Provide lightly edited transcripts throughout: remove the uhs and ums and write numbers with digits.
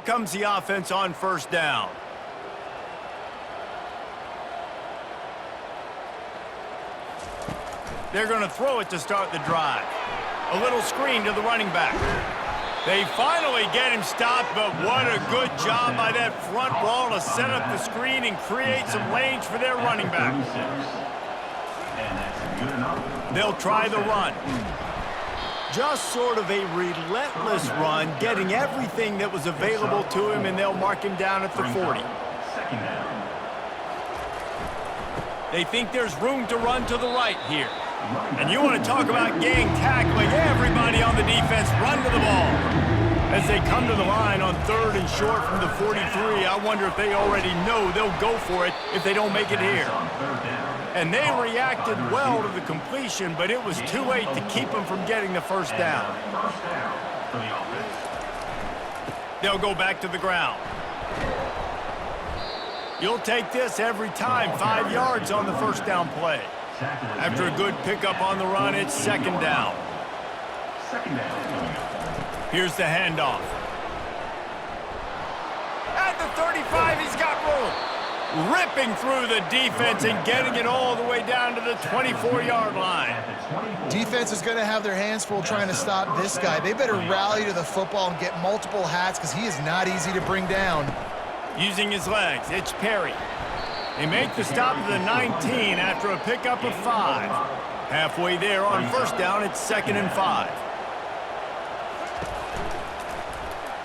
comes the offense on first down. They're going to throw it to start the drive. A little screen to the running back. They finally get him stopped, but what a good job by that front wall to set up the screen and create some lanes for their running back. They'll try the run. Just sort of a relentless run, getting everything that was available to him, and they'll mark him down at the 40. They think there's room to run to the right here. And you want to talk about gang tackling. Everybody on the defense run to the ball. As they come to the line on 3rd and short from the 43, I wonder if they already know they'll go for it if they don't make it here. And they reacted well to the completion, but it was too late to keep them from getting the first down. They'll go back to the ground. You'll take this every time. 5 yards on the first down play. After a good pickup on the run, it's 2nd down. Here's the handoff. At the 35, he's got room. Ripping through the defense and getting it all the way down to the 24-yard line. Defense is going to have their hands full trying to stop this guy. They better rally to the football and get multiple hats because he is not easy to bring down. Using his legs, it's Perry. They make the stop to the 19 after a pickup of 5. Halfway there on first down, it's 2nd and 5.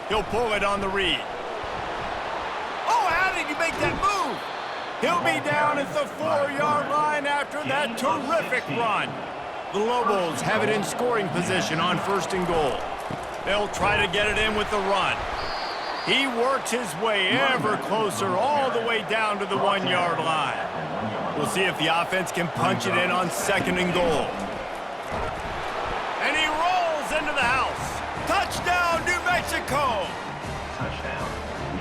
He'll pull it on the read. Oh, how did he make that move? He'll be down at the 4-yard line after that terrific run. The Lobos have it in scoring position on 1st and goal. They'll try to get it in with the run. He works his way ever closer all the way down to the 1-yard line. We'll see if the offense can punch it in on 2nd and goal. And he rolls into the house. Touchdown, New Mexico!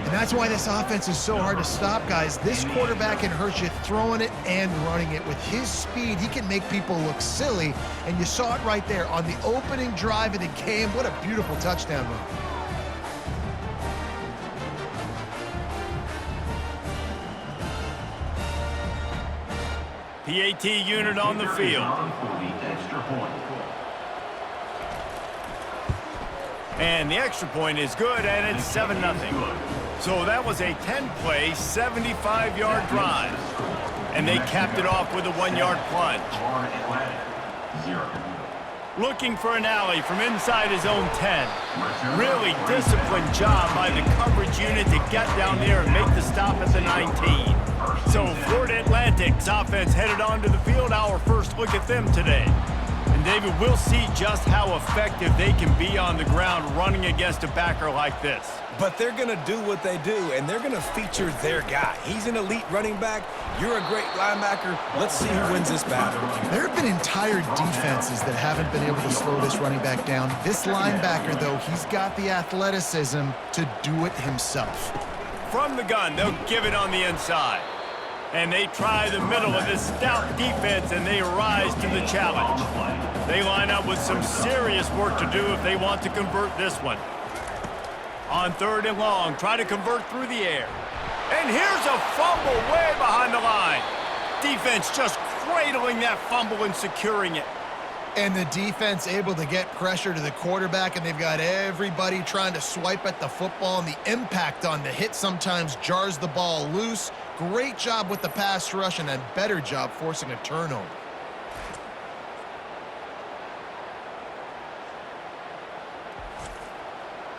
And that's why this offense is so hard to stop, guys. This quarterback can hurt you throwing it and running it. With his speed, he can make people look silly. And you saw it right there on the opening drive of the game. What a beautiful touchdown run. PAT unit on the field. And the extra point is good, and it's 7-0. So that was a 10-play, 75-yard drive. And they capped it off with a 1-yard plunge. Looking for an alley from inside his own 10. Really disciplined job by the coverage unit to get down there and make the stop at the 19. So Florida Atlantic's offense headed onto the field. Our first look at them today. And David, we'll see just how effective they can be on the ground running against a backer like this. But they're going to do what they do, and they're going to feature their guy. He's an elite running back. You're a great linebacker. Let's see who wins this battle. There have been entire defenses that haven't been able to slow this running back down. This linebacker, though, he's got the athleticism to do it himself. From the gun, they'll give it on the inside. And they try the middle of this stout defense, and they rise to the challenge. They line up with some serious work to do if they want to convert this one. On 3rd and long, try to convert through the air. And here's a fumble way behind the line. Defense just cradling that fumble and securing it. And the defense able to get pressure to the quarterback, and they've got everybody trying to swipe at the football, and the impact on the hit sometimes jars the ball loose. Great job with the pass rush, and a better job forcing a turnover.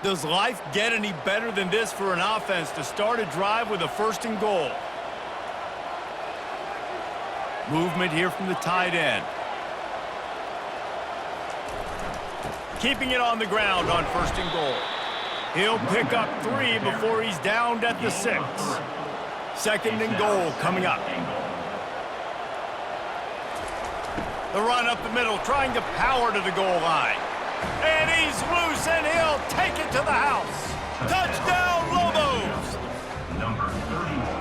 Does life get any better than this for an offense to start a drive with a 1st and goal? Movement here from the tight end. Keeping it on the ground on 1st and goal. He'll pick up 3 before he's downed at the 6. 2nd and goal coming up. The run up the middle, trying to power to the goal line. And he's loose, and he'll take it to the house. Touchdown, Lobos!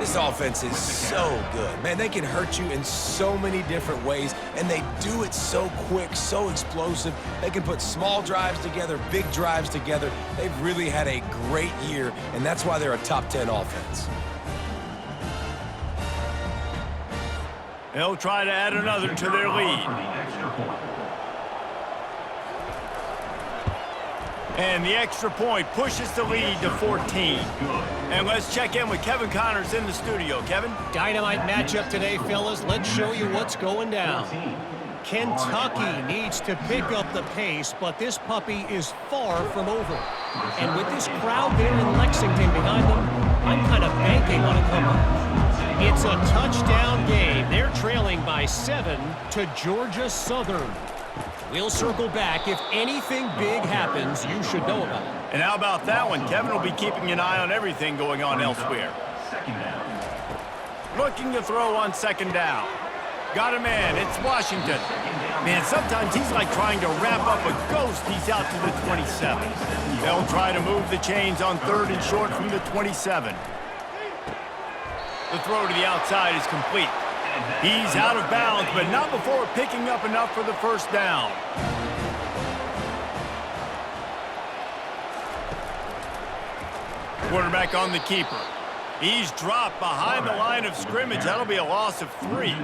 This offense is so good. Man, they can hurt you in so many different ways, and they do it so quick, so explosive. They can put small drives together, big drives together. They've really had a great year, and that's why they're a top 10 offense. They'll try to add another to their lead. And the extra point pushes the lead to 14. And let's check in with Kevin Connors in the studio. Kevin? Dynamite matchup today, fellas. Let's show you what's going down. Kentucky needs to pick up the pace, but this puppy is far from over. And with this crowd there in Lexington behind them, I'm kind of banking on a comeback. It's a touchdown game. They're trailing by 7 to Georgia Southern. We'll circle back. If anything big happens, you should know about it. And how about that one? Kevin will be keeping an eye on everything going on elsewhere. Looking to throw on second down. Got a man. It's Washington. Man, sometimes he's like trying to wrap up a ghost. He's out to the 27. They'll try to move the chains on 3rd and short from the 27. The throw to the outside is complete. He's out of bounds, but not before picking up enough for the first down. Quarterback on the keeper. He's dropped behind the line of scrimmage. That'll be a loss of 3.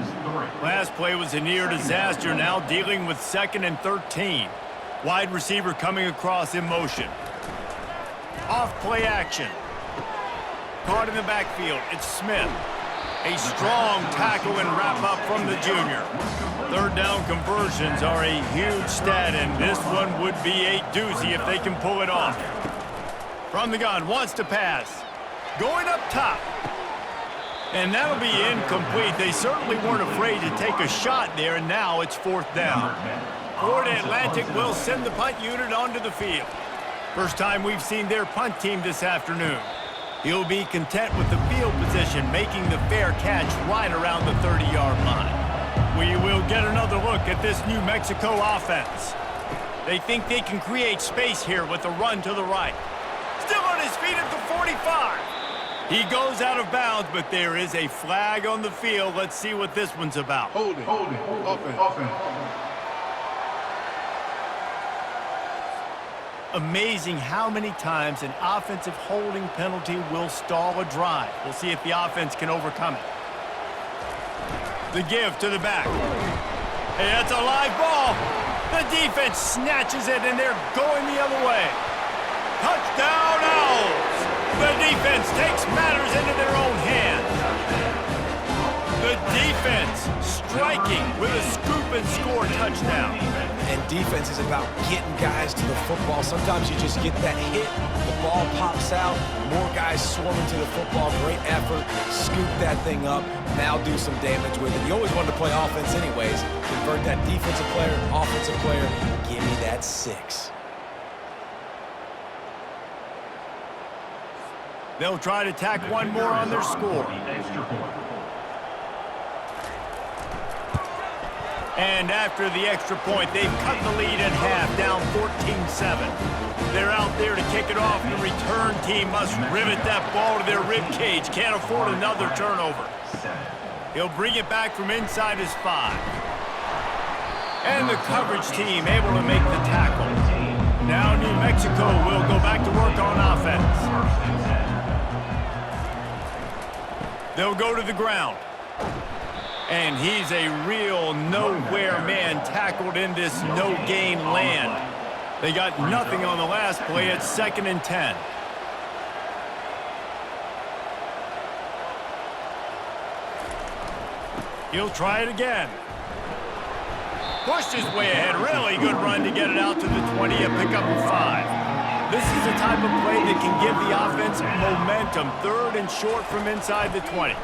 Last play was a near disaster, now dealing with 2nd and 13. Wide receiver coming across in motion. Off play action. Caught in the backfield. It's Smith. A strong tackle and wrap-up from the junior. 3rd down conversions are a huge stat, and this one would be a doozy if they can pull it off. From the gun, wants to pass. Going up top. And that'll be incomplete. They certainly weren't afraid to take a shot there, and now it's 4th down. Florida Atlantic will send the punt unit onto the field. First time we've seen their punt team this afternoon. He'll be content with the field position, making the fair catch right around the 30-yard line. We will get another look at this New Mexico offense. They think they can create space here with a run to the right. Still on his feet at the 45. He goes out of bounds, but there is a flag on the field. Let's see what this one's about. Hold it. Offense. Amazing how many times an offensive holding penalty will stall a drive. We'll see if the offense can overcome it. The give to the back. Hey, that's a live ball. The defense snatches it, and they're going the other way. Touchdown, Owls! The defense takes matters into their own hands. The defense striking with a scoop and score touchdown. And defense is about getting guys to the football. Sometimes you just get that hit, the ball pops out, more guys swarming to the football. Great effort, scoop that thing up, now do some damage with it. You always wanted to play offense anyways. Convert that defensive player, offensive player, give me that 6. They'll try to tack one more on their score. And after the extra point, they've cut the lead in half, down 14-7. They're out there to kick it off. The return team must rivet that ball to their rib cage. Can't afford another turnover. He'll bring it back from inside his 5. And the coverage team able to make the tackle. Now New Mexico will go back to work on offense. They'll go to the ground. And he's a real nowhere man tackled in this no-gain land. They got nothing on the last play. It's 2nd and 10. He'll try it again. Pushed his way ahead. Really good run to get it out to the 20 and pick up a 5. This is the type of play that can give the offense momentum. 3rd and short from inside the 20.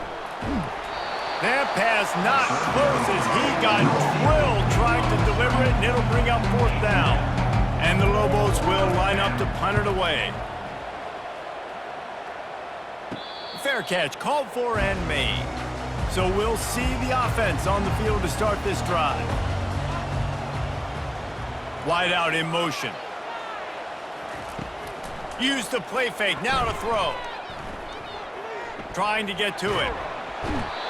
That pass not close as he got drilled trying to deliver it, and it'll bring up 4th down. And the Lobos will line up to punt it away. Fair catch called for and made. So we'll see the offense on the field to start this drive. Wide out in motion. Use the play fake, now to throw. trying to get to it.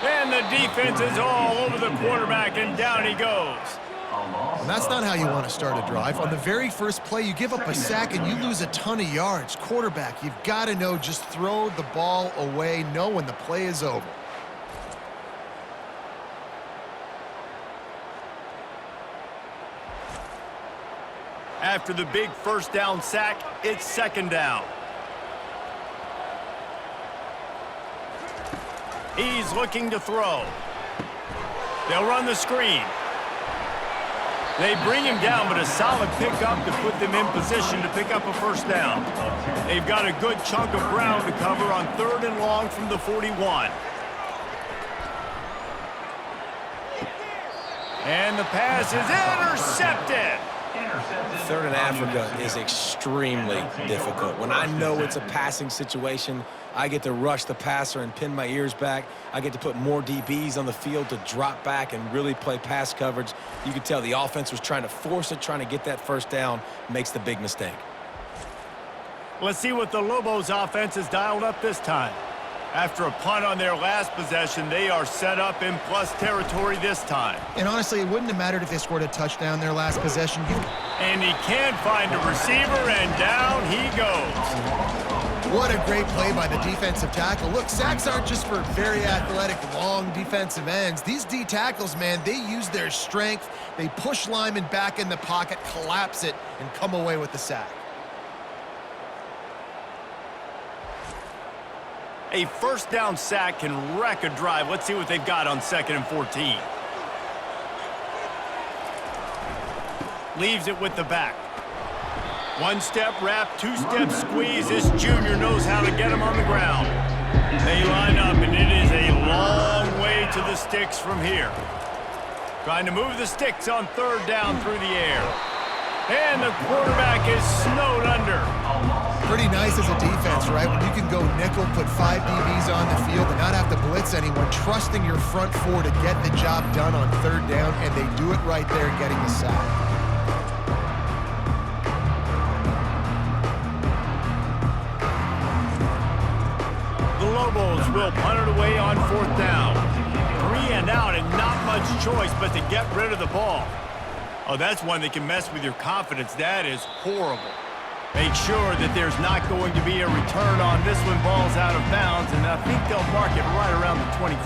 And the defense is all over the quarterback, and down he goes. And that's not how you want to start a drive. On the very first play, you give up a sack and you lose a ton of yards. Quarterback, you've got to know, just throw the ball away, know when the play is over. After the big first down sack, it's second down. He's looking to throw. They'll run the screen. They bring him down, but a solid pickup to put them in position to pick up a first down. They've got a good chunk of ground to cover on 3rd and long from the 41. And the pass is intercepted. 3rd and Africa is extremely difficult. When I know it's a passing situation, I get to rush the passer and pin my ears back. I get to put more DBs on the field to drop back and really play pass coverage. You can tell the offense was trying to force it, trying to get that first down, makes the big mistake. Let's see what the Lobos offense has dialed up this time. After a punt on their last possession, they are set up in plus territory this time. And honestly, it wouldn't have mattered if they scored a touchdown their last possession. And he can't find a receiver, and down he goes. What a great play by the defensive tackle. Look, sacks aren't just for very athletic, long defensive ends. These D tackles, man, they use their strength. They push linemen back in the pocket, collapse it, and come away with the sack. A first down sack can wreck a drive. Let's see what they've got on 2nd and 14. Leaves it with the back. 1-step wrap, 2-step squeeze. This junior knows how to get him on the ground. They line up, and it is a long way to the sticks from here. Trying to move the sticks on 3rd down through the air. And the quarterback is snowed under. Pretty nice as a defense, right? When you can go nickel, put 5 DBs on the field and not have to blitz anyone, trusting your front 4 to get the job done on 3rd down, and they do it right there, getting the sack. The Lobos will punt it away on 4th down. 3 and out, and not much choice but to get rid of the ball. Oh, that's one that can mess with your confidence. That is horrible. Make sure that there's not going to be a return on this when ball's out of bounds, and I think they'll mark it right around the 25.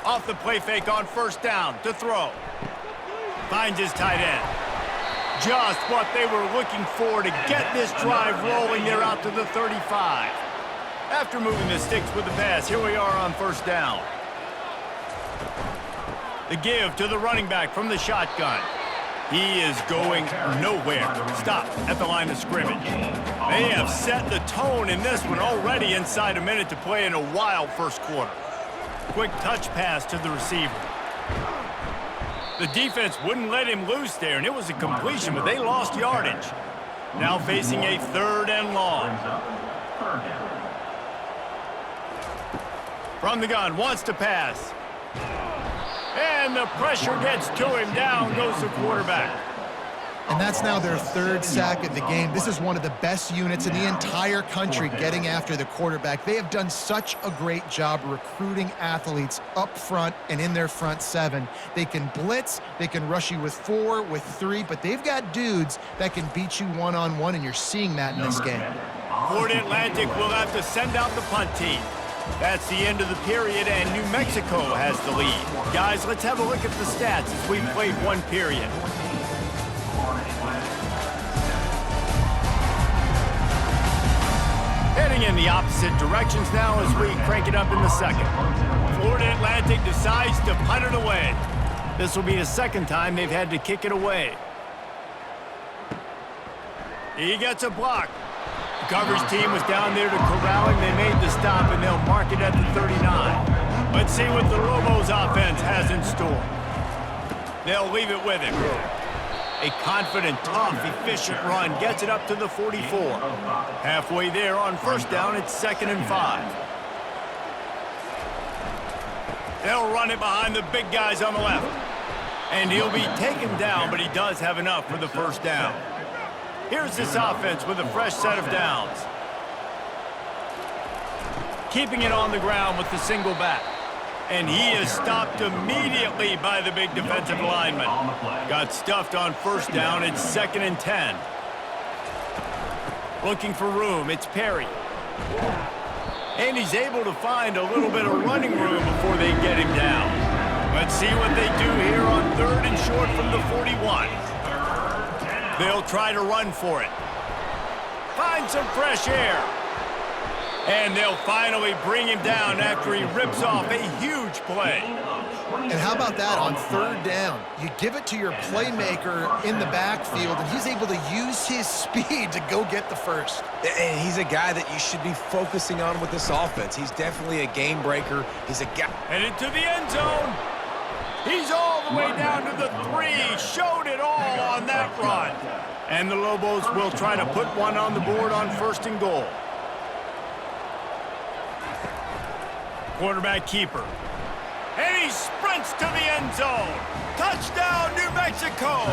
Off the play fake on 1st down to throw. Finds his tight end. Just what they were looking for to get this drive rolling. They're out to the 35. After moving the sticks with the pass, here we are on 1st down. The give to the running back from the shotgun. He is going nowhere. Stop at the line of scrimmage. They have set the tone in this one already inside a minute to play in a wild first quarter. Quick touch pass to the receiver. The defense wouldn't let him loose there, and it was a completion, but they lost yardage. Now facing a 3rd and long. From the gun, wants to pass. And the pressure gets to him. Down goes the quarterback. And that's now their 3rd sack of the game. This is one of the best units in the entire country getting after the quarterback. They have done such a great job recruiting athletes up front and in their front 7. They can blitz, they can rush you with 4, with 3, but they've got dudes that can beat you one-on-one, and you're seeing that in this game. Florida Atlantic will have to send out the punt team. That's the end of the period, and New Mexico has the lead. Guys, let's have a look at the stats as we've played 1 period. Heading in the opposite directions now as we crank it up in the 2nd. Florida Atlantic decides to punt it away. This will be the 2nd time they've had to kick it away. He gets a block. The coverage team was down there to corral him. They made the stop, and they'll mark it at the 39. Let's see what the Lobos offense has in store. They'll leave it with him. A confident, tough, efficient run gets it up to the 44. Halfway there on 1st down, it's 2nd and 5. They'll run it behind the big guys on the left. And he'll be taken down, but he does have enough for the 1st down. Here's this offense with a fresh set of downs. keeping it on the ground with the single back. And he is stopped immediately by the big defensive lineman. Got stuffed on first down. It's 2nd and 10. Looking for room. It's Perry. And he's able to find a little bit of running room before they get him down. Let's see what they do here on 3rd and short from the 41. They'll try to run for it. Find some fresh air. And they'll finally bring him down after he rips off a huge play. And how about that on 3rd down? You give it to your playmaker in the backfield, and he's able to use his speed to go get the first. And he's a guy that you should be focusing on with this offense. He's definitely a game breaker. He's a guy. Headed to the end zone. He's all the way down to the 3. Showed it all on that run. And the Lobos will try to put one on the board on 1st and goal. Quarterback keeper. And he sprints to the end zone. Touchdown, New Mexico.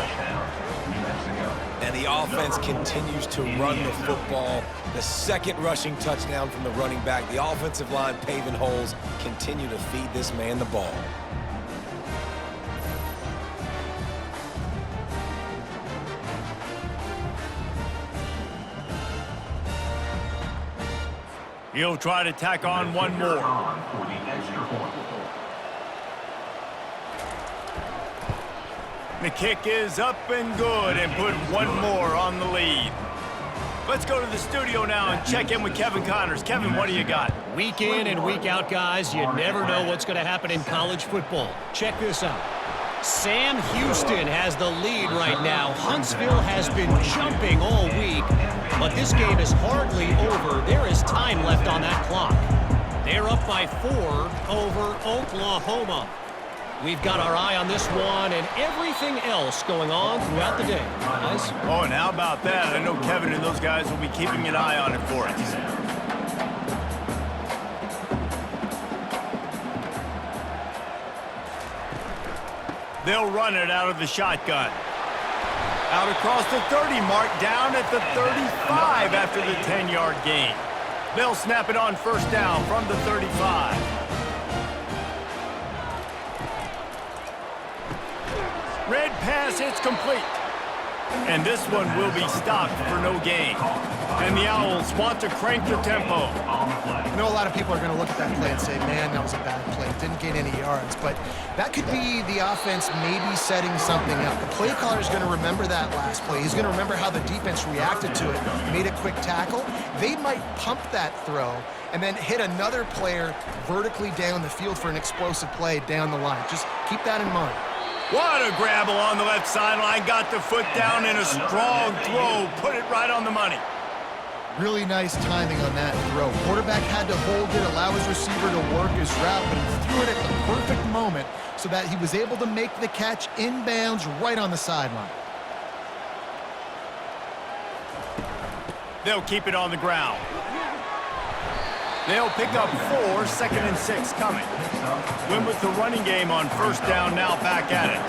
And the offense continues to run the football. The 2nd rushing touchdown from the running back. The offensive line paving holes. Continue to feed this man the ball. He'll try to tack on one more. The kick is up and good and put one more on the lead. Let's go to the studio now and check in with Kevin Connors. Kevin, what do you got? Week in and week out, guys, you never know what's going to happen in college football. Check this out. Sam Houston has the lead right now. Huntsville has been jumping all week, but this game is hardly over. There is time left on that clock. They're up by 4 over Oklahoma. We've got our eye on this one and everything else going on throughout the day, guys. Oh, and how about that? I know Kevin and those guys will be keeping an eye on it for us. They'll run it out of the shotgun. Out across the 30 mark, down at the 35 after the 10-yard gain. They'll snap it on 1st down from the 35. Red pass, it's complete. And this one will be stopped for no gain. And the Owls want to crank the tempo. I know a lot of people are going to look at that play and say, man, that was a bad play. Didn't gain any yards. But that could be the offense maybe setting something up. The play caller is going to remember that last play. He's going to remember how the defense reacted to it, made a quick tackle. They might pump that throw and then hit another player vertically down the field for an explosive play down the line. Just keep that in mind. What a grab along the left sideline. Got the foot down in a strong throw. Put it right on the money. Really nice timing on that throw. Quarterback had to hold it, allow his receiver to work his route, but he threw it at the perfect moment so that he was able to make the catch inbounds right on the sideline. They'll keep it on the ground. They'll pick up 4, 2nd and 6 coming. Win with the running game on 1st down, now back at it.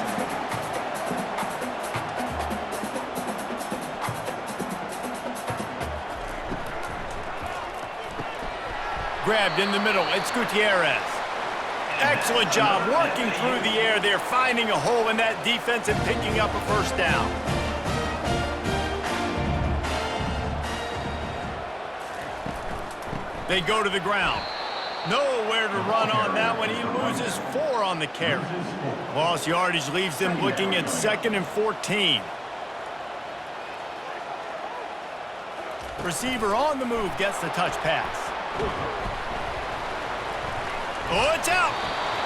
Grabbed in the middle, it's Gutierrez. Excellent job working through the air. They're finding a hole in that defense and picking up a 1st down. They go to the ground. Nowhere to run on that one. He loses 4 on the carry. Lost yardage leaves them looking at 2nd and 14. Receiver on the move gets the touch pass. Oh, it's out.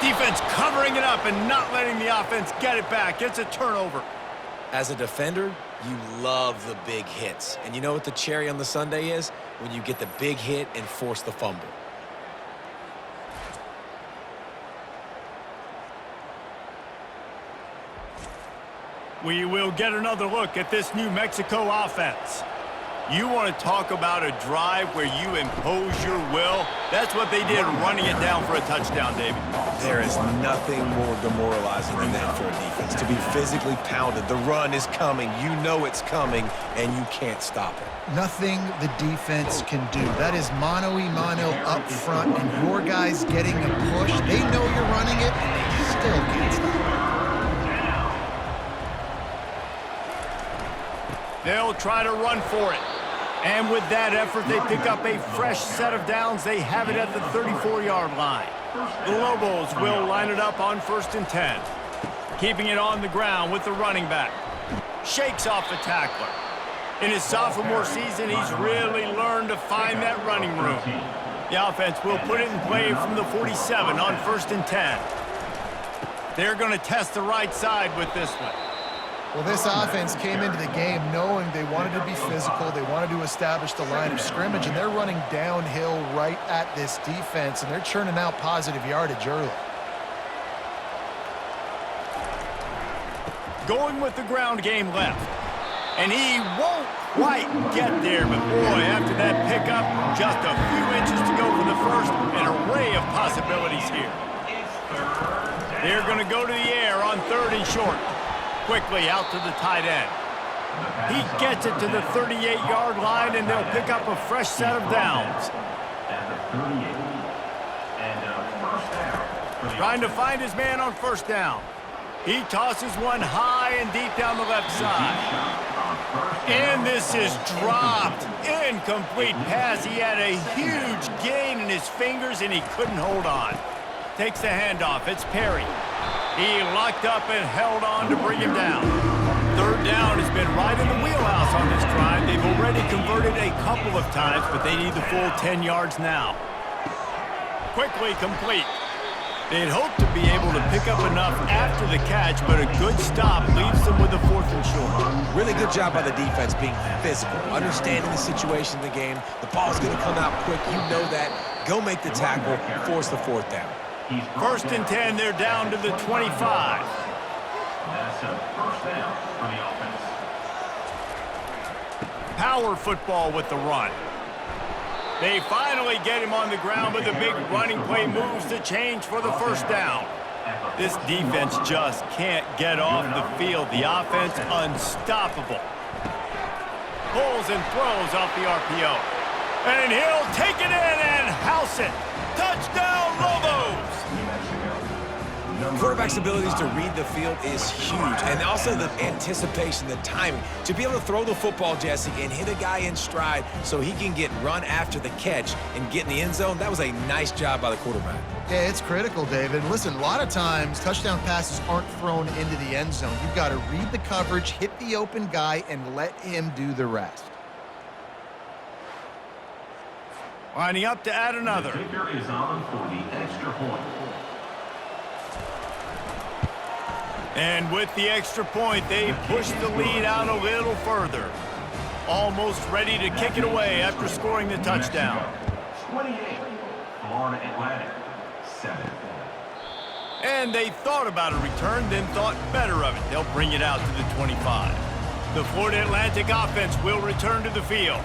Defense covering it up and not letting the offense get it back. It's a turnover. As a defender, you love the big hits. And you know what the cherry on the sundae is? When you get the big hit and force the fumble. We will get another look at this New Mexico offense. You want to talk about a drive where you impose your will? That's what they did, running it down for a touchdown, David. There is nothing more demoralizing than that for a defense. To be physically pounded, the run is coming, you know it's coming, and you can't stop it. Nothing the defense can do. That is mano-a-mano up front, and your guys getting a push. They know you're running it, and they still can't stop it. They'll try to run for it. And with that effort, they pick up a fresh set of downs. They have it at the 34-yard line. The Lobos will line it up on 1st and 10. Keeping it on the ground with the running back. Shakes off the tackler. In his sophomore season, he's really learned to find that running room. The offense will put it in play from the 47 on 1st and 10. They're going to test the right side with this one. Well, this offense came into the game knowing they wanted to be physical, they wanted to establish the line of scrimmage, and they're running downhill right at this defense, and they're churning out positive yardage early. Going with the ground game left. And he won't quite get there, but boy, after that pickup, just a few inches to go for the first, an array of possibilities here. They're going to go to the air on 3rd and short. Quickly out to the tight end. He gets it to the 38-yard line, and they'll pick up a fresh set of downs. Trying to find his man on 1st down. He tosses one high and deep down the left side. And this is dropped. Incomplete pass. He had a huge gain in his fingers, and he couldn't hold on. Takes the handoff. It's Perry. He locked up and held on to bring him down. 3rd down has been right in the wheelhouse on this drive. They've already converted a couple of times, but they need the full 10 yards now. Quickly complete. They'd hoped to be able to pick up enough after the catch, but a good stop leaves them with a 4th and short. Really good job by the defense being physical, understanding the situation in the game. The ball's going to come out quick. You know that. Go make the tackle, force the 4th down. 1st and 10, they're down to the 25. That's a 1st down for the offense. Power football with the run. They finally get him on the ground, but the big running play moves the change for the 1st down. This defense just can't get off the field. The offense unstoppable. Pulls and throws off the RPO. And he'll take it in and house it. Touchdown, Lobos! Quarterback's abilities to read the field is huge, and also the anticipation, the timing. To be able to throw the football, Jesse, and hit a guy in stride so he can get run after the catch and get in the end zone, that was a nice job by the quarterback. Yeah, it's critical, David. Listen, a lot of times touchdown passes aren't thrown into the end zone. You've got to read the coverage, hit the open guy, and let him do the rest. Lining up to add another. The kicker is on for the extra point. And with the extra point, they push the lead out a little further. Almost ready to kick it away after scoring the touchdown. 28, Florida Atlantic, 7. And they thought about a return, then thought better of it. They'll bring it out to the 25. The Florida Atlantic offense will return to the field.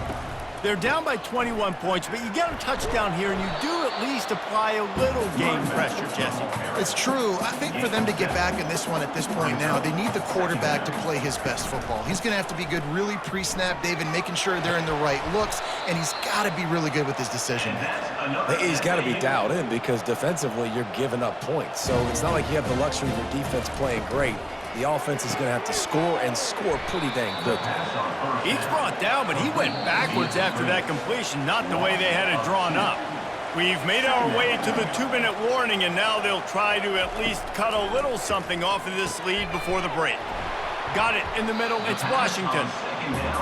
They're down by 21 points, but you get a touchdown here, and you do at least apply a little game pressure, Jesse. It's true. I think for them to get back in this one at this point now, they need the quarterback to play his best football. He's going to have to be good really pre-snap, David, making sure they're in the right looks, and he's got to be really good with his decision. He's got to be dialed in because defensively you're giving up points. So it's not like you have the luxury of your defense playing great. The offense is going to have to score and score pretty dang good. He's brought down, but he went backwards after that completion, not the way they had it drawn up. We've made our way to the 2-minute warning, and now they'll try to at least cut a little something off of this lead before the break. Got it in the middle. It's Washington.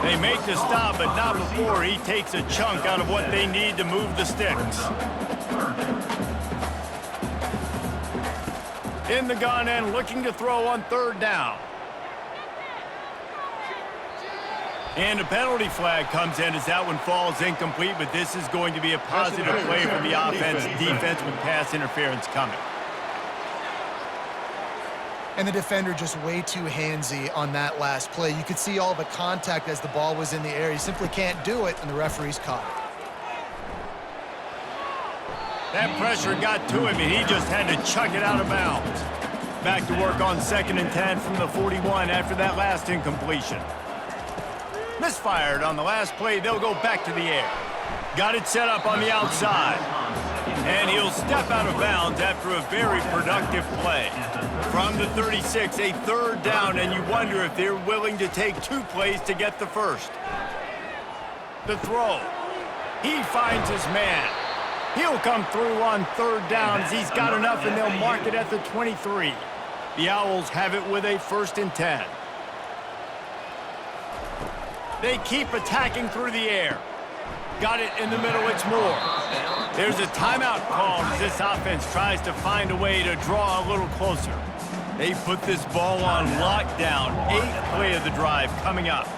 They make the stop, but not before he takes a chunk out of what they need to move the sticks. In the gun and looking to throw on 3rd down. And a penalty flag comes in as that one falls incomplete, but this is going to be a positive play for the offense. Defense with pass interference coming. And the defender just way too handsy on that last play. You could see all the contact as the ball was in the air. He simply can't do it, and the referee's caught it. That pressure got to him, and he just had to chuck it out of bounds. Back to work on 2nd and 10 from the 41 after that last incompletion. Misfired on the last play. They'll go back to the air. Got it set up on the outside. And he'll step out of bounds after a very productive play. From the 36, a 3rd down, and you wonder if they're willing to take 2 plays to get the first. The throw. He finds his man. He'll come through on 3rd down as he's got enough, and they'll mark it at the 23. The Owls have it with a 1st and 10. They keep attacking through the air. Got it in the middle, it's Moore. There's a timeout called as this offense tries to find a way to draw a little closer. They put this ball on lockdown. 8th play of the drive coming up.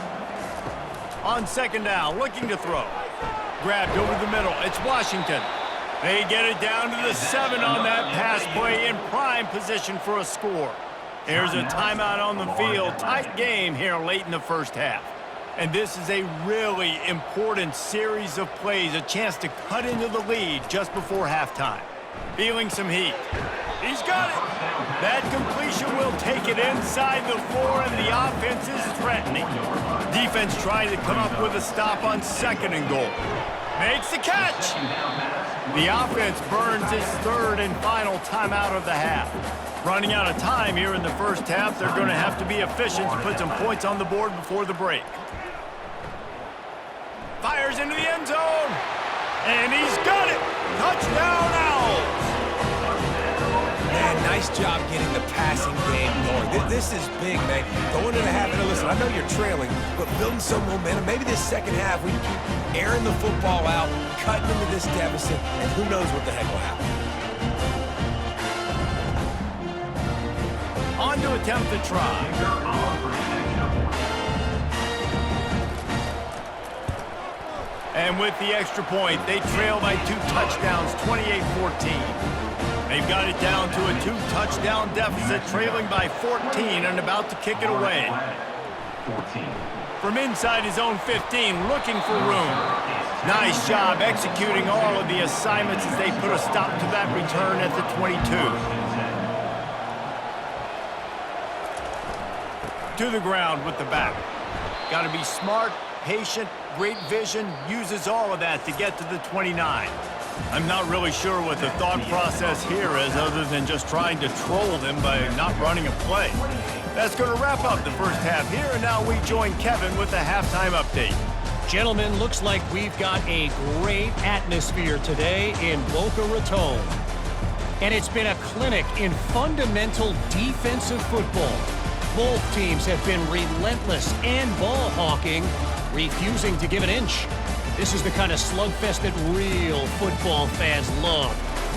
On 2nd down, looking to throw. Grabbed over the middle, it's Washington. They get it down to the 7 on that pass play in prime position for a score. There's a timeout on the field. Tight game here late in the 1st half. And this is a really important series of plays, a chance to cut into the lead just before halftime. Feeling some heat. He's got it. That completion will take it inside the 4, and the offense is threatening. Defense trying to come up with a stop on 2nd and goal. Makes the catch. The offense burns its 3rd and final timeout of the half. Running out of time here in the 1st half, they're going to have to be efficient to put some points on the board before the break. Fires into the end zone, and he's got it. Touchdown, Owls. Man, nice job getting the passing game going. This is big, man. Going into half, and listen, I know you're trailing, but building some momentum. Maybe this 2nd half, we keep airing the football out, cutting into this deficit, and who knows what the heck will happen. On to attempt the try. And with the extra point, they trail by 2 touchdowns, 28-14. They've got it down to a 2-touchdown deficit, trailing by 14 and about to kick it away. From inside his own 15, looking for room. Nice job executing all of the assignments as they put a stop to that return at the 22. To the ground with the back. Got to be smart, patient, great vision, uses all of that to get to the 29. I'm not really sure what the thought process here is other than just trying to troll them by not running a play. That's going to wrap up the 1st half here, and now we join Kevin with the halftime update. Gentlemen, looks like we've got a great atmosphere today in Boca Raton. And it's been a clinic in fundamental defensive football. Both teams have been relentless and ball hawking, refusing to give an inch. This is the kind of slugfest that real football fans love.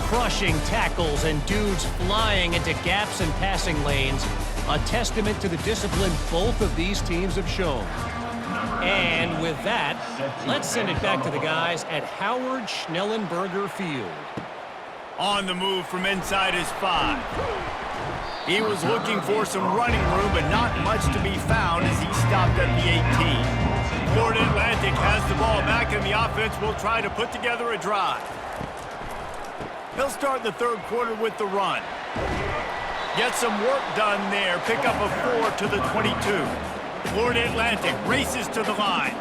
Crushing tackles and dudes flying into gaps and passing lanes. A testament to the discipline both of these teams have shown. And with that, let's send it back to the guys at Howard Schnellenberger Field. On the move from inside his 5. He was looking for some running room, but not much to be found as he stopped at the 18. Florida Atlantic has the ball back, and the offense will try to put together a drive. He'll start the 3rd quarter with the run. Get some work done there. Pick up a 4 to the 22. Florida Atlantic races to the line.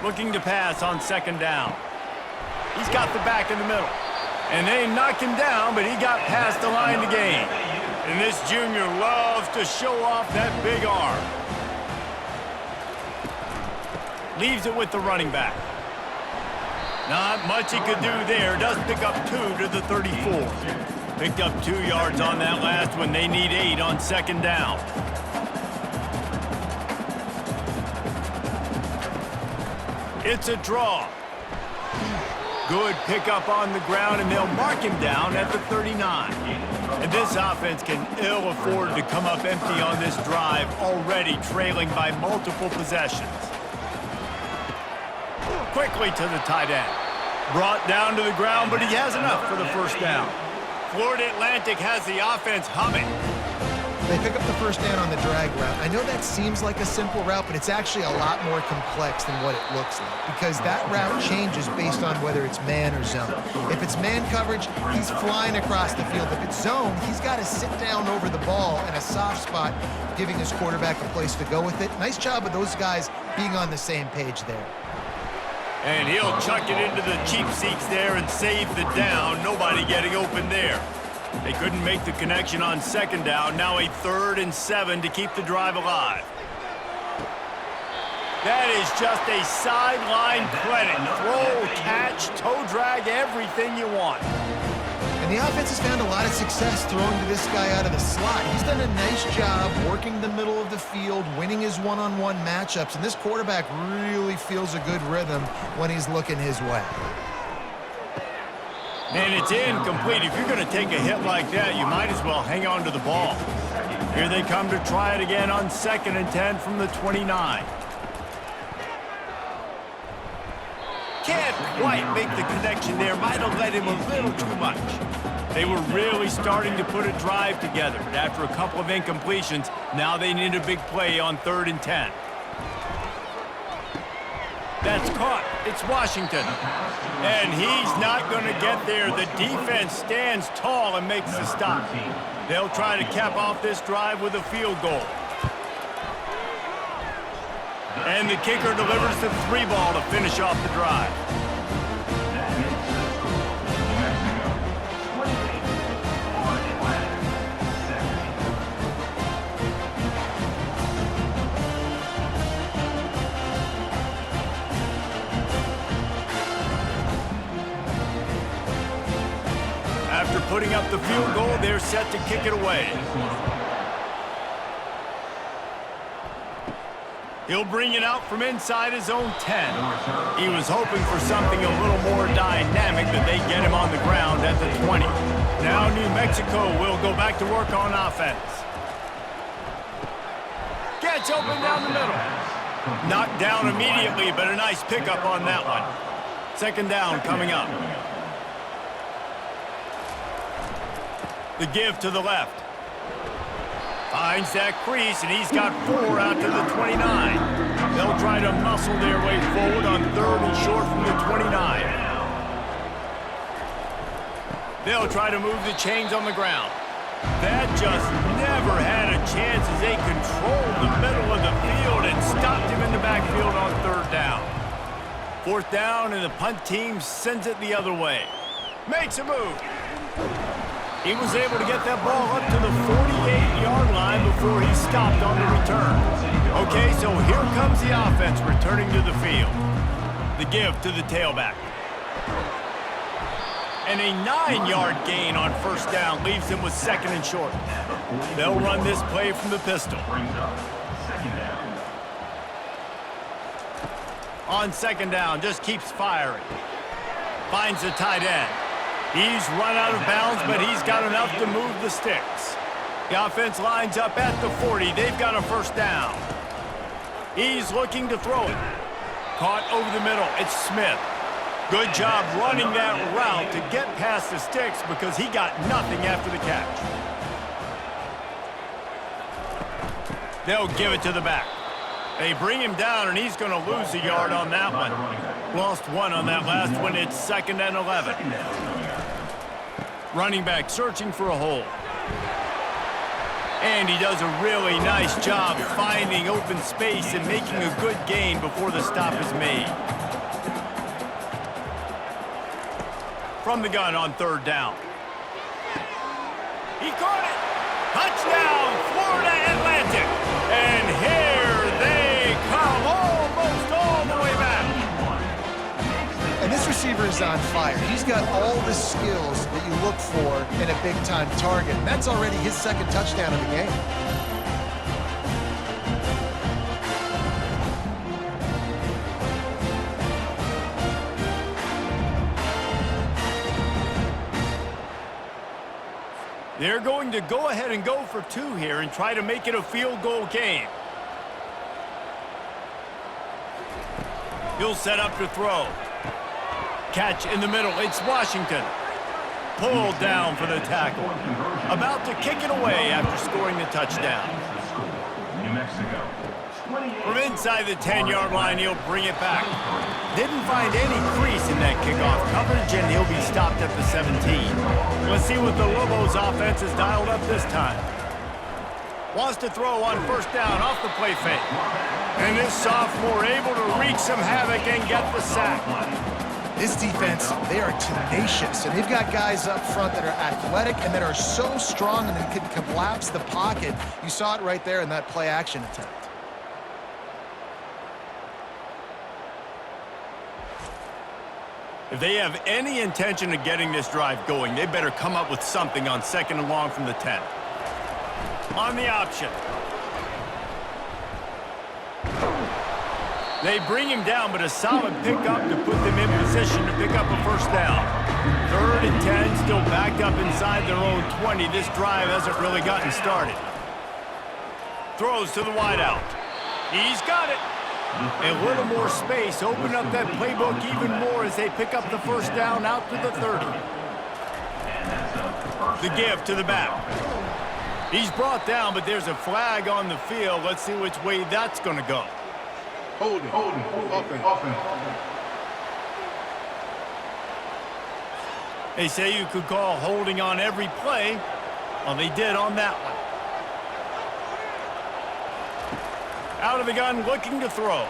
Looking to pass on 2nd down. He's got the back in the middle. And they knocked him down, but he got past the line to gain. And this junior loves to show off that big arm. Leaves it with the running back. Not much he could do there. Does pick up 2 to the 34. Picked up 2 yards on that last one. They need 8 on 2nd down. It's a draw. Good pickup on the ground, and they'll mark him down at the 39. And this offense can ill afford to come up empty on this drive, already trailing by multiple possessions. Quickly to the tight end. Brought down to the ground, but he has enough for the first down. Florida Atlantic has the offense humming. They pick up the first down on the drag route. I know that seems like a simple route, but it's actually a lot more complex than what it looks like because that route changes based on whether it's man or zone. If it's man coverage, he's flying across the field. If it's zone, he's got to sit down over the ball in a soft spot, giving his quarterback a place to go with it. Nice job of those guys being on the same page there. And he'll chuck it into the cheap seats there and save the down. Nobody getting open there. They couldn't make the connection on second down. Now a 3rd and 7 to keep the drive alive. That is just a sideline credit. Throw, catch, toe drag, everything you want. And the offense has found a lot of success throwing to this guy out of the slot. He's done a nice job working the middle of the field, winning his one-on-one matchups, and this quarterback really feels a good rhythm when he's looking his way. And it's incomplete. If you're going to take a hit like that, you might as well hang on to the ball. Here they come to try it again on 2nd and 10 from the 29. Can't quite make the connection there. Might have led him a little too much. They were really starting to put a drive together, but after a couple of incompletions, now they need a big play on 3rd and 10. That's caught. It's Washington. And he's not going to get there. The defense stands tall and makes the stop. They'll try to cap off this drive with a field goal. And the kicker delivers the 3-ball to finish off the drive. After putting up the field goal, they're set to kick it away. He'll bring it out from inside his own 10. He was hoping for something a little more dynamic, but they get him on the ground at the 20. Now New Mexico will go back to work on offense. Gets open down the middle. Knocked down immediately, but a nice pickup on that one. 2nd down coming up. The give to the left. Finds that crease, and he's got 4 out to the 29. They'll try to muscle their way forward on 3rd and short from the 29. They'll try to move the chains on the ground. That just never had a chance as they controlled the middle of the field and stopped him in the backfield on 3rd down. 4th down, and the punt team sends it the other way. Makes a move. He was able to get that ball up to the 48-yard line before he stopped on the return. Okay, so here comes the offense returning to the field. The give to the tailback. And a 9-yard gain on 1st down leaves them with 2nd and short. They'll run this play from the pistol. On 2nd down, just keeps firing. Finds the tight end. He's run out of bounds, but he's got enough to move the sticks. The offense lines up at the 40. They've got a 1st down. He's looking to throw it. Caught over the middle. It's Smith. Good job running that route to get past the sticks because he got nothing after the catch. They'll give it to the back. They bring him down, and he's going to lose a yard on that one. Lost 1 on that last one. It's 2nd and 11. Running back searching for a hole. And he does a really nice job finding open space and making a good gain before the stop is made. From the gun on 3rd down. He caught it! Touchdown, Florida Atlantic! And here they come, almost all the way back. And this receiver is on fire. He's got all the skills that you look for in a big-time target. And that's already his 2nd touchdown of the game. They're going to go ahead and go for 2 here and try to make it a field goal game. He'll set up to throw. catch in the middle. It's Washington. Pulled down for the tackle. About to kick it away after scoring the touchdown. New Mexico. From inside the 10-yard line, he'll bring it back. Didn't find any crease in that kickoff coverage, and he'll be stopped at the 17. Let's see what the Lobos offense has dialed up this time. Wants to throw on first down off the play fake. And this sophomore able to wreak some havoc and get the sack. This defense, they are tenacious, and they've got guys up front that are athletic and that are so strong and that can collapse the pocket. You saw it right there in that play-action attempt. If they have any intention of getting this drive going, they better come up with something on 2nd and long from the 10. On the option. They bring him down, but a solid pickup to put them in position to pick up a first down. 3rd and 10, still backed up inside their own 20. This drive hasn't really gotten started. Throws to the wideout. He's got it. A little more space, open up that playbook even more as they pick up the first down out to the 30. The give to the back. He's brought down, but there's a flag on the field. Let's see which way that's going to go. Holding, offense. They say you could call holding on every play. Well, they did on that one. Out of the gun, looking to throw.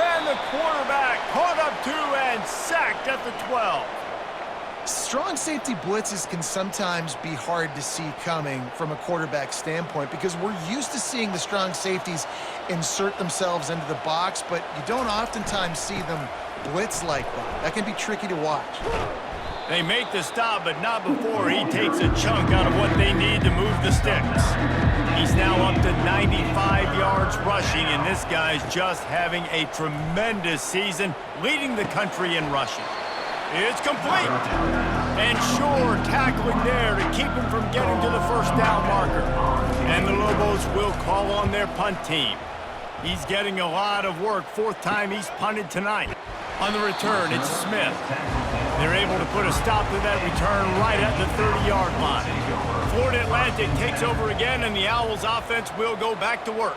And the quarterback caught up to and sacked at the 12. Strong safety blitzes can sometimes be hard to see coming from a quarterback standpoint because we're used to seeing the strong safeties insert themselves into the box, but you don't oftentimes see them blitz like that. That can be tricky to watch. They make the stop, but not before he takes a chunk out of what they need to move the sticks. He's now up to 95 yards rushing, and this guy's just having a tremendous season, leading the country in rushing. It's complete. And sure, tackling there to keep him from getting to the first down marker. And the Lobos will call on their punt team. He's getting a lot of work. 4th time he's punted tonight. On the return, it's Smith. They're able to put a stop to that return right at the 30-yard line. Florida Atlantic takes over again, and the Owls offense will go back to work.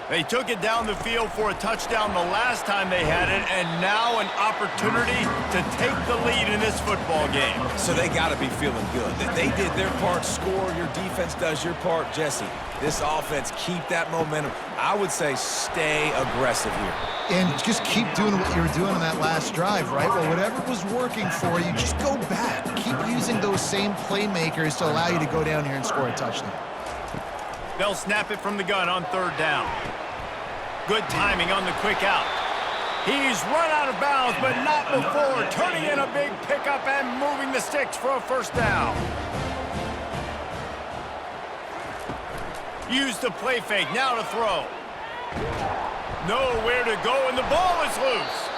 They took it down the field for a touchdown the last time they had it, and now an opportunity to take the lead in this football game. So they got to be feeling good. That they did their part, score, your defense does your part. Jesse, this offense, keep that momentum. I would say stay aggressive here. And just keep doing what you were doing on that last drive, right? Well, whatever was working for you, just go back. Keep using those same playmakers to allow you to go down here and score a touchdown. They'll snap it from the gun on 3rd down. Good timing on the quick out. He's run out of bounds, but not before turning in a big pickup and moving the sticks for a first down. Use the play fake, now to throw. Nowhere to go, and the ball is loose.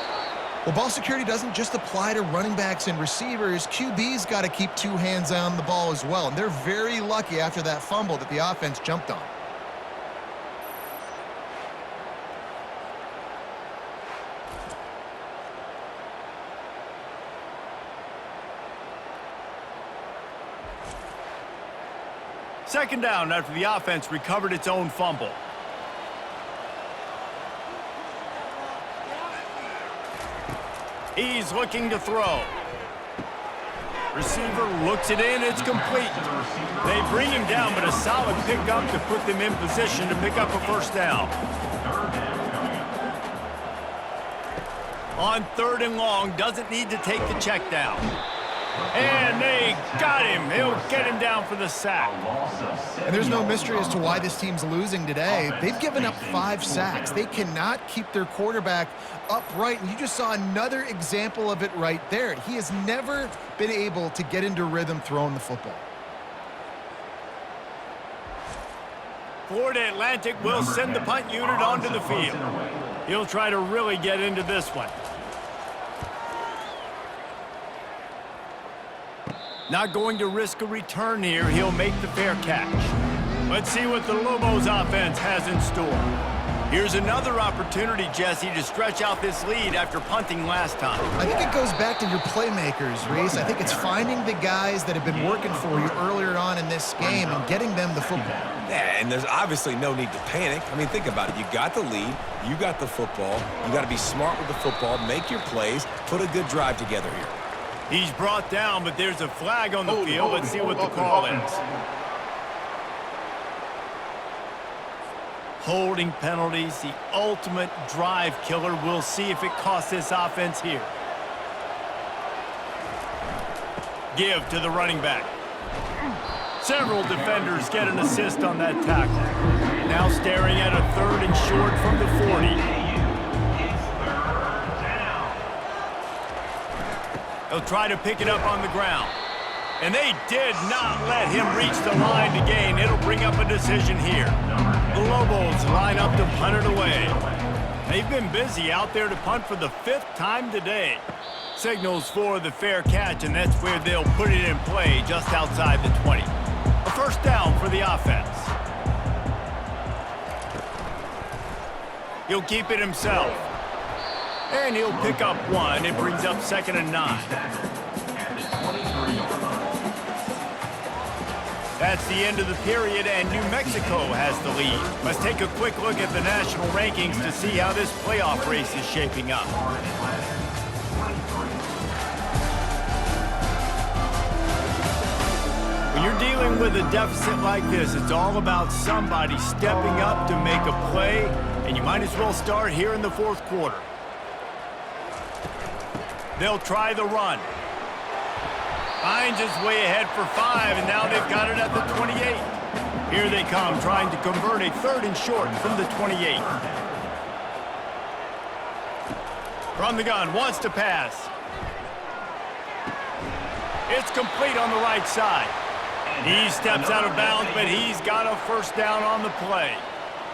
Well, ball security doesn't just apply to running backs and receivers. QB's got to keep 2 hands on the ball as well, and they're very lucky after that fumble that the offense jumped on. Second down after the offense recovered its own fumble. He's looking to throw. Receiver looks it in, it's complete. They bring him down, but a solid pickup to put them in position to pick up a first down. On 3rd and long, doesn't need to take the check down. And they got him. He'll get him down for the sack. And there's no mystery as to why this team's losing today. They've given up 5 sacks. They cannot keep their quarterback upright, and you just saw another example of it right there. He has never been able to get into rhythm throwing the football. Florida Atlantic will send the punt unit onto the field. He'll try to really get into this one. Not going to risk a return here. He'll make the fair catch. Let's see what the Lobos offense has in store. Here's another opportunity, Jesse, to stretch out this lead after punting last time. I think it goes back to your playmakers, Reese. I think it's finding the guys that have been working for you earlier on in this game and getting them the football. Yeah, and there's obviously no need to panic. I mean, think about it. You got the lead. You got the football. You got to be smart with the football, make your plays, put a good drive together here. He's brought down, but there's a flag on the field. Let's see what the call is. Holding penalties, the ultimate drive killer. We'll see if it costs this offense here. Give to the running back. Several defenders get an assist on that tackle. Now staring at a 3rd and short from the 40. They'll try to pick it up on the ground. And they did not let him reach the line to gain. It'll bring up a decision here. The Lobos line up to punt it away. They've been busy out there to punt for the 5th time today. Signals for the fair catch, and that's where they'll put it in play just outside the 20. A first down for the offense. He'll keep it himself. And he'll pick up 1. It brings up 2nd and 9. That's the end of the period, and New Mexico has the lead. Let's take a quick look at the national rankings to see how this playoff race is shaping up. When you're dealing with a deficit like this, it's all about somebody stepping up to make a play, and you might as well start here in the 4th quarter. They'll try the run. Finds his way ahead for 5, and now they've got it at the 28. Here they come, trying to convert a 3rd and short from the 28. From the gun, wants to pass. It's complete on the right side. He steps out of bounds, but he's got a first down on the play.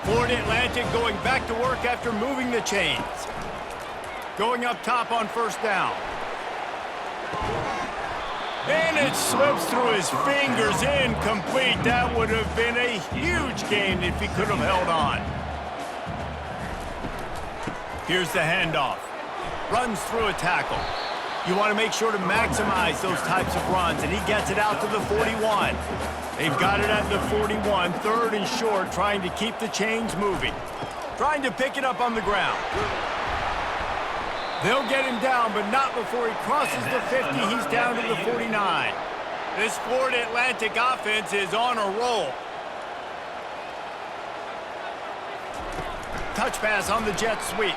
Florida Atlantic going back to work after moving the chains. Going up top on first down. And it slips through his fingers, incomplete. That would have been a huge gain if he could have held on. Here's the handoff. Runs through a tackle. You want to make sure to maximize those types of runs, and he gets it out to the 41. They've got it at the 41, 3rd and short, trying to keep the chains moving. Trying to pick it up on the ground. They'll get him down, but not before he crosses the 50. He's down to the 49. This Florida Atlantic offense is on a roll. Touch pass on the jet sweep.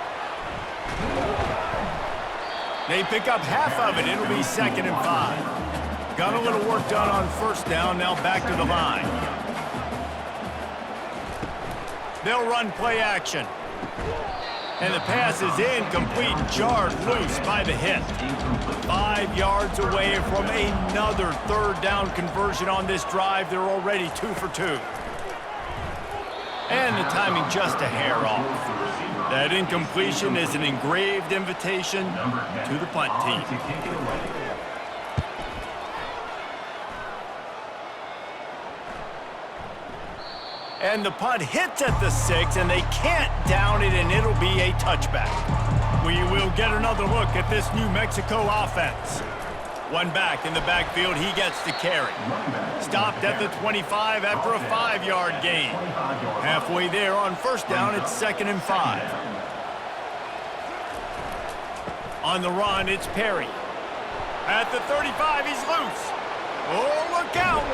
They pick up half of it. It'll be 2nd and 5. Got a little work done on first down. Now back to the line. They'll run play action. And the pass is incomplete, jarred loose by the hit. 5 yards away from another 3rd down conversion on this drive. They're already 2 for 2. And the timing just a hair off. That incompletion is an engraved invitation to the punt team. And the punt hits at the 6, and they can't down it, and it'll be a touchback. We will get another look at this New Mexico offense. One back in the backfield, he gets to carry. Stopped at the 25 after a 5-yard gain. Halfway there on first down, it's 2nd and 5. On the run, it's Perry. At the 35, he's loose. Oh, look out!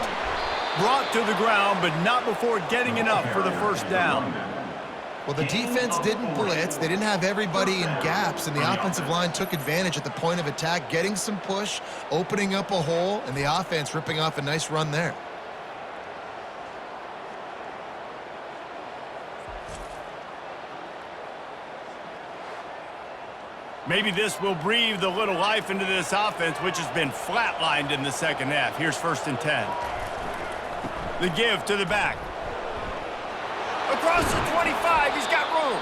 Brought to the ground, but not before getting enough for the first down. Well, the defense didn't blitz. They didn't have everybody in gaps, and the offensive line took advantage at the point of attack, getting some push, opening up a hole, and the offense ripping off a nice run there. Maybe this will breathe a little life into this offense, which has been flatlined in the second half. Here's 1st and 10. The give to the back. Across the 25, he's got room.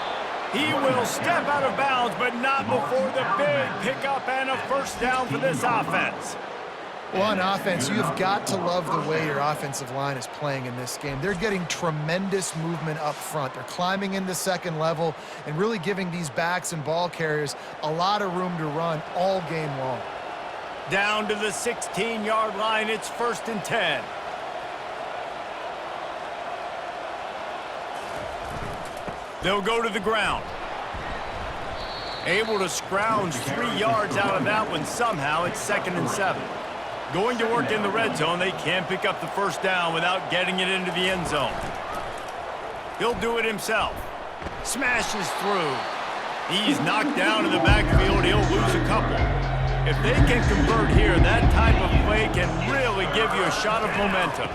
He will step out of bounds, but not before the big pickup and a first down for this offense. Well, on offense, you've got to love the way your offensive line is playing in this game. They're getting tremendous movement up front. They're climbing into second level and really giving these backs and ball carriers a lot of room to run all game long. Down to the 16-yard line, it's 1st and 10. They'll go to the ground. Able to scrounge 3 yards out of that one somehow. It's 2nd and 7. Going to work in the red zone. They can't pick up the first down without getting it into the end zone. He'll do it himself. Smashes through. He's knocked down in the backfield. He'll lose a couple. If they can convert here, that type of play can really give you a shot of momentum.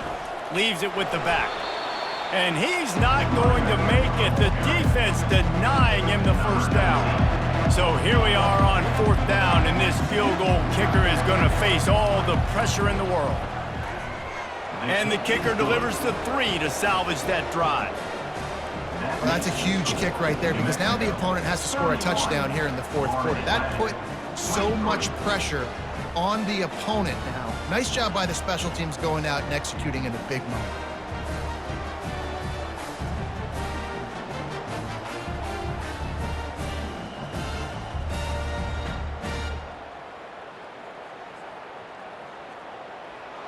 Leaves it with the back. And he's not going to make it. The defense denying him the first down. So here we are on 4th down, and this field goal kicker is going to face all the pressure in the world. And the kicker delivers the 3 to salvage that drive. Well, that's a huge kick right there because now the opponent has to score a touchdown here in the 4th quarter. That put so much pressure on the opponent now. Nice job by the special teams going out and executing in a big moment.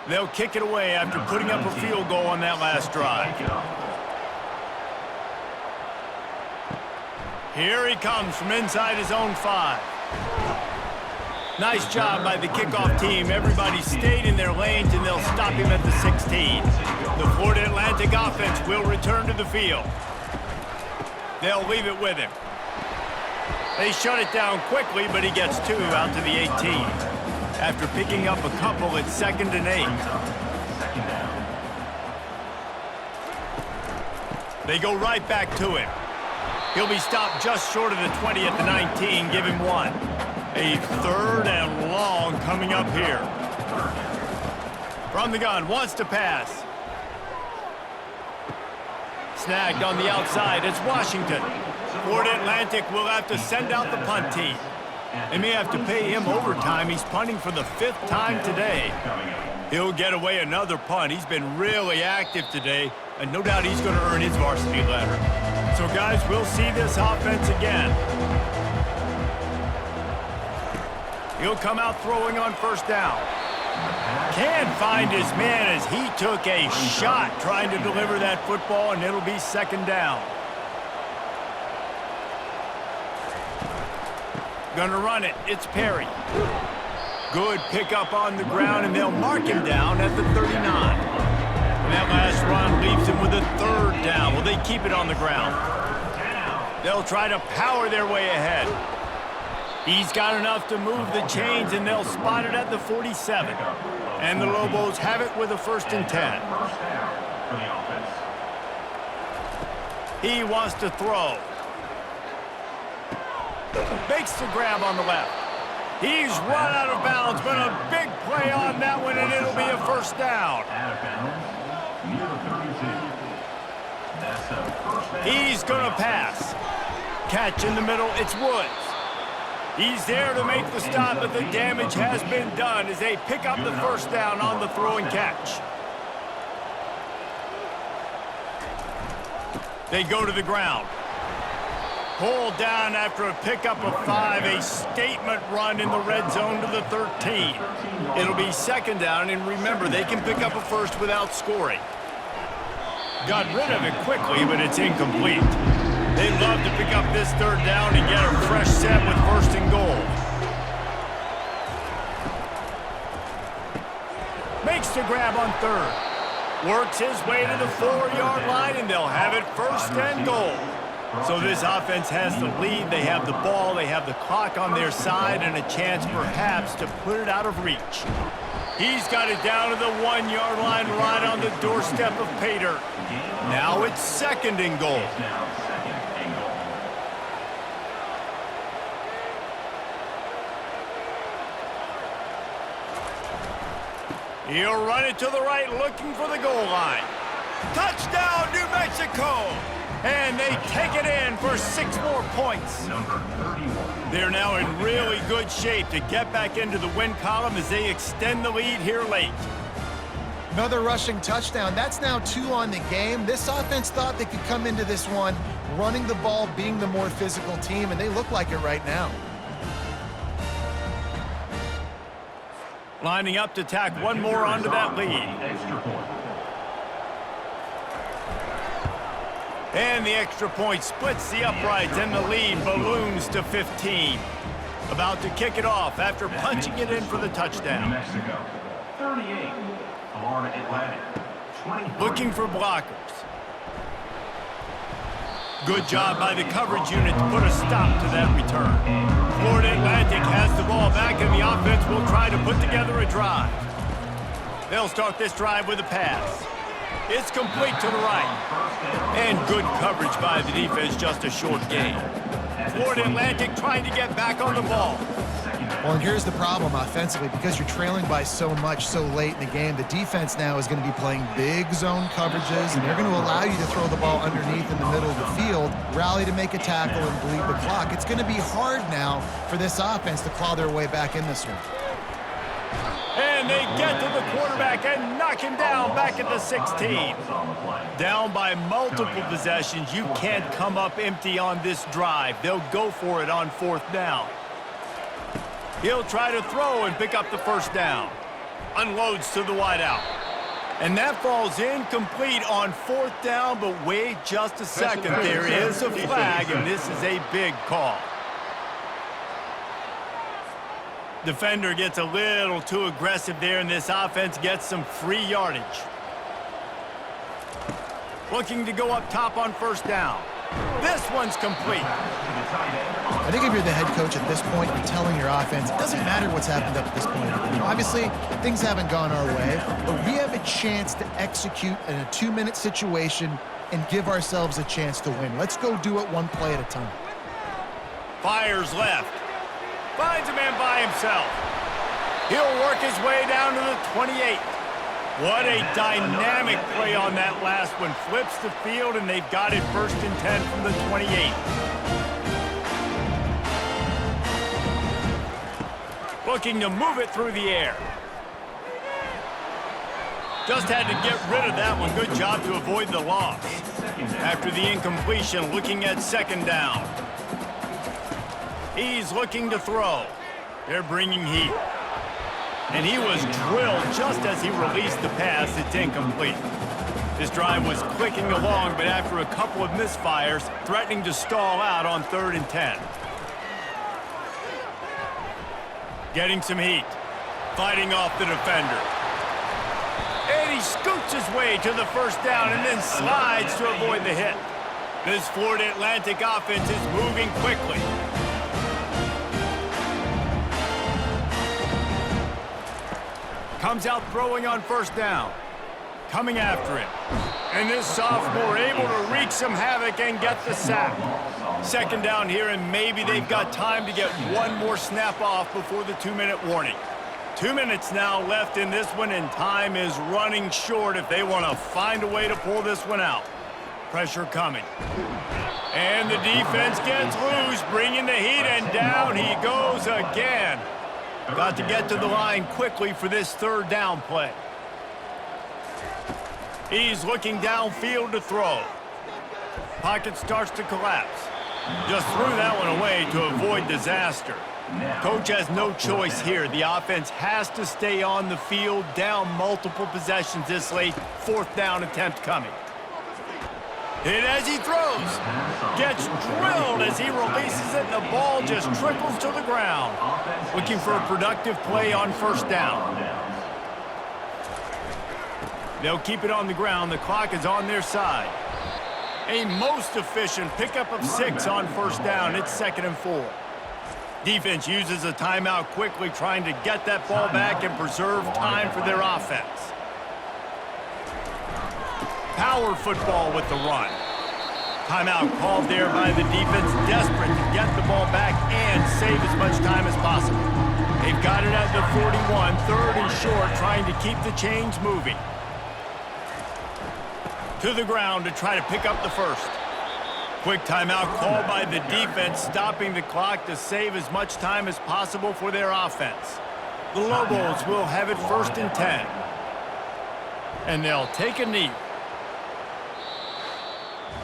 They'll kick it away after putting up a field goal on that last drive. Here he comes from inside his own 5. Nice job by the kickoff team. Everybody stayed in their lanes, and they'll stop him at the 16. The Florida Atlantic offense will return to the field. They'll leave it with him. They shut it down quickly, but he gets 2 out to the 18. After picking up a couple, it's 2nd and 8. They go right back to him. He'll be stopped just short of the 20 at the 19. Give him 1. A 3rd and long coming up here. From the gun, wants to pass. Snagged on the outside. It's Washington. Florida Atlantic will have to send out the punt team. They may have to pay him overtime. He's punting for the 5th time today. He'll get away another punt. He's been really active today, and no doubt he's going to earn his varsity letter. So, guys, we'll see this offense again. He'll come out throwing on 1st down. Can't find his man as he took a shot trying to deliver that football, and it'll be 2nd down. Gonna run it. It's Perry. Good pickup on the ground, and they'll mark him down at the 39. And that last run leaves him with a 3rd down. Will they keep it on the ground? They'll try to power their way ahead. He's got enough to move the chains, and they'll spot it at the 47. And the Lobos have it with a 1st and 10. He wants to throw. Makes the grab on the left. He's run out of bounds, but a big play on that one, and it'll be a 1st down. He's going to pass. Catch in the middle, it's Woods. He's there to make the stop, but the damage has been done as they pick up the 1st down on the throw and catch. They go to the ground. Pulled down after a pickup of 5, a statement run in the red zone to the 13. It'll be 2nd down, and remember, they can pick up a 1st without scoring. Got rid of it quickly, but it's incomplete. They'd love to pick up this 3rd down and get a fresh set with 1st and goal. Makes the grab on 3rd. Works his way to the 4-yard line, and they'll have it 1st and goal. So this offense has the lead. They have the ball. They have the clock on their side and a chance perhaps to put it out of reach. He's got it down to the 1-yard line right on the doorstep of Pater. Now it's 2nd and goal. He'll run it to the right, looking for the goal line. Touchdown, New Mexico! And they take it in for 6 more points. Number 31. They're now in really good shape to get back into the win column as they extend the lead here late. Another rushing touchdown. That's now 2 on the game. This offense thought they could come into this one running the ball, being the more physical team, and they look like it right now. Lining up to tack one more onto that lead. Extra point. And the extra point splits the uprights, and the lead balloons to 15. About to kick it off after punching it in for the New touchdown. Mexico. 38. Florida Atlantic. 23. Looking for blockers. Good job by the coverage unit to put a stop to that return. Florida Atlantic has the ball back, and the offense will try to put together a drive. They'll start this drive with a pass. It's complete to the right. And good coverage by the defense, just a short gain. Florida Atlantic trying to get back on the ball. Well, and here's the problem offensively. Because you're trailing by so much so late in the game, the defense now is going to be playing big zone coverages, and they're going to allow you to throw the ball underneath in the middle of the field, rally to make a tackle, and bleed the clock. It's going to be hard now for this offense to claw their way back in this one. And they get to the quarterback and knock him down back at the 16. Down by multiple possessions. You can't come up empty on this drive. They'll go for it on 4th down. He'll try to throw and pick up the first down. Unloads to the wideout. And that falls incomplete on 4th down, but wait just a second. There is a flag, and this is a big call. Defender gets a little too aggressive there, and this offense gets some free yardage. Looking to go up top on 1st down. This one's complete. I think if you're the head coach at this point, you're telling your offense, it doesn't matter what's happened up to this point. Obviously, things haven't gone our way, but we have a chance to execute in a 2-minute situation and give ourselves a chance to win. Let's go do it one play at a time. Fires left. Finds a man by himself. He'll work his way down to the 28. What a dynamic play on that last one. Flips the field, and they've got it 1st and 10 from the 28. Looking to move it through the air. Just had to get rid of that one. Good job to avoid the loss. After the incompletion, looking at 2nd down. He's looking to throw. They're bringing heat. And he was drilled just as he released the pass. It's incomplete. This drive was clicking along, but after a couple of misfires, threatening to stall out on 3rd and 10. Getting some heat. Fighting off the defender. And he scoots his way to the 1st down and then slides to avoid the hit. This Florida Atlantic offense is moving quickly. Comes out throwing on 1st down. Coming after him. And this sophomore able to wreak some havoc and get the sack. 2nd down here, and maybe they've got time to get one more snap off before the 2-minute warning. 2 minutes now left in this one, and time is running short if they want to find a way to pull this one out. Pressure coming. And the defense gets loose, bringing the heat, and down he goes again. Got to get to the line quickly for this 3rd down play. He's looking downfield to throw. Pocket starts to collapse. Just threw that one away to avoid disaster. Coach has no choice here. The offense has to stay on the field, down multiple possessions this late. 4th down attempt coming. Hit as he throws. Gets drilled as he releases it, and the ball just trickles to the ground. Looking for a productive play on 1st down. They'll keep it on the ground. The clock is on their side. A most efficient pickup of 6 on 1st down. It's 2nd and 4. Defense uses a timeout quickly, trying to get that ball back and preserve time for their offense. Power football with the run. Timeout called there by the defense, desperate to get the ball back and save as much time as possible. They've got it at the 41, 3rd and short, trying to keep the chains moving. To the ground to try to pick up the 1st. Quick timeout called by the defense, stopping the clock to save as much time as possible for their offense. The Lobos will have it 1st and 10. And they'll take a knee.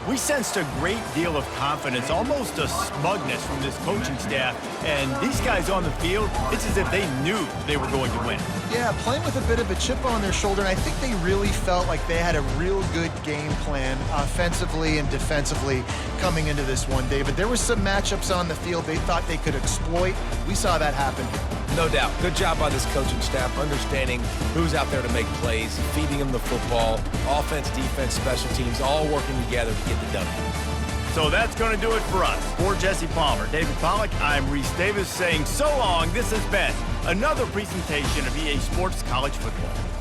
We sensed a great deal of confidence, almost a smugness from this coaching staff. And these guys on the field, it's as if they knew they were going to win. Yeah, playing with a bit of a chip on their shoulder, and I think they really felt like they had a real good game plan offensively and defensively coming into this one, David. There were some matchups on the field they thought they could exploit. We saw that happen here. No doubt. Good job by this coaching staff, understanding who's out there to make plays, feeding them the football, offense, defense, special teams, all working together to get the W. So that's going to do it for us. For Jesse Palmer, David Pollack, I'm Reese Davis saying so long. This has been another presentation of EA Sports College Football.